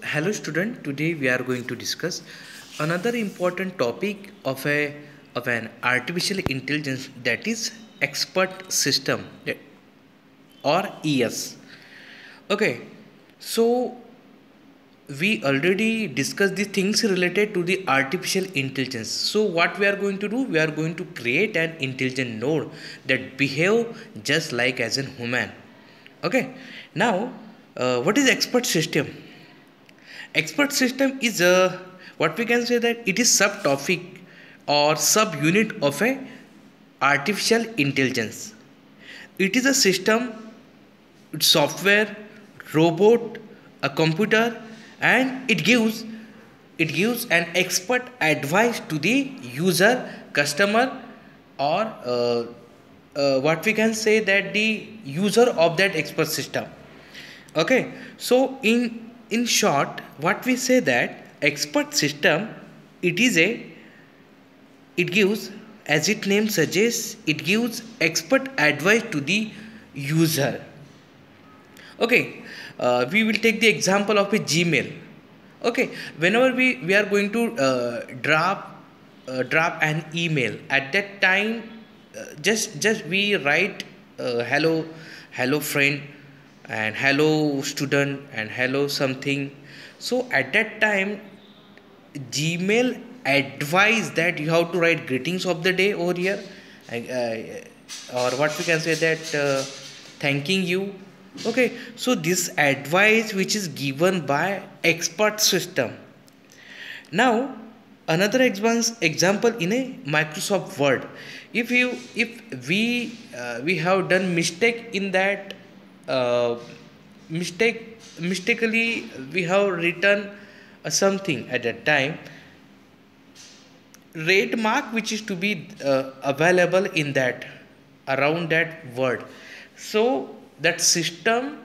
hello student. Today we are going to discuss another important topic of an artificial intelligence, that is expert system or ES. Okay, so we already discussed the things related to the artificial intelligence. So what we are going to do, we are going to create an intelligent node that behave just like as a human. Okay, now what is expert system? Expert system is a, what we can say, that it is subtopic or subunit of a artificial intelligence. It is a system, software, robot, a computer, and it gives an expert advice to the user, customer, or what we can say, that the user of that expert system. Okay, so in short, what we say, that expert system, it is a, it gives, as its name suggests, it gives expert advice to the user. Okay, we will take the example of a Gmail. Okay, whenever we are going to drop an email, at that time, just we write hello friend, and hello student, and hello something. So at that time, Gmail advise that you have to write greetings of the day over here, or what we can say, that thanking you. Okay, so this advice which is given by expert system. Now another example in a Microsoft Word. If we have done mistake in that, mistakenly we have written something at that time, rate mark which is to be available in that, around that word. So that system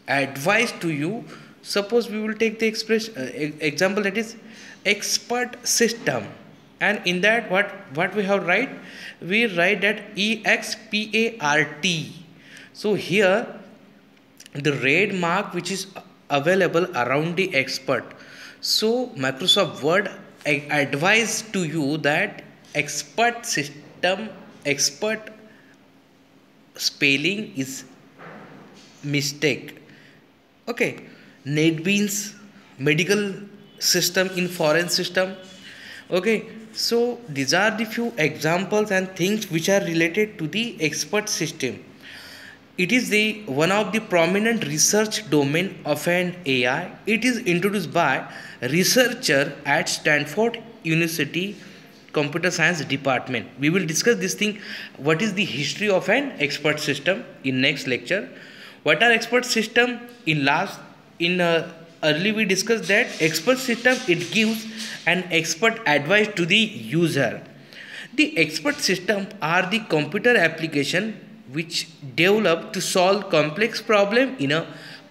advice to you. Suppose we will take the example, that is expert system, and in that, what we have write, we write that expart. So here the red mark which is available around the expert. So Microsoft Word advise to you that expert system, expert spelling is mistake. Okay, NetBeans, medical system in foreign system. Okay, so these are the few examples and things which are related to the expert system. It is the one of the prominent research domain of an AI. It is introduced by researcher at Stanford University Computer Science Department. We will discuss this thing. What is the history of an expert system in next lecture? What are expert system? In early we discussed that expert system, it gives an expert advice to the user. The expert system are the computer application which develop to solve complex problem in a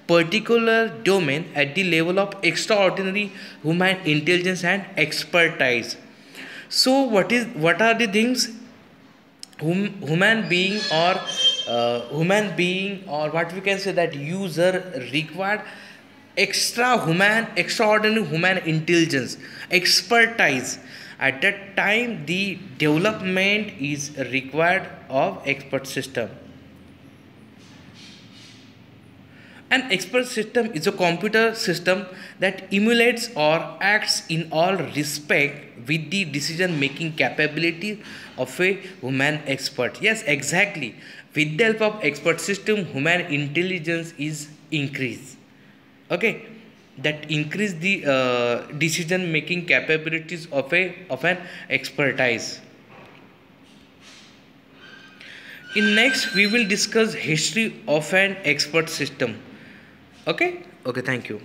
particular domain at the level of extraordinary human intelligence and expertise. So what are the things human being, or what we can say, that user required extraordinary human intelligence, expertise. At that time, the development is required of expert system. An expert system is a computer system that emulates or acts in all respect with the decision making capability of a human expert. Yes, exactly. With the help of expert system, human intelligence is increased. Okay, that increase the decision making capabilities of an expertise. In next, we will discuss history of an expert system. Okay, thank you.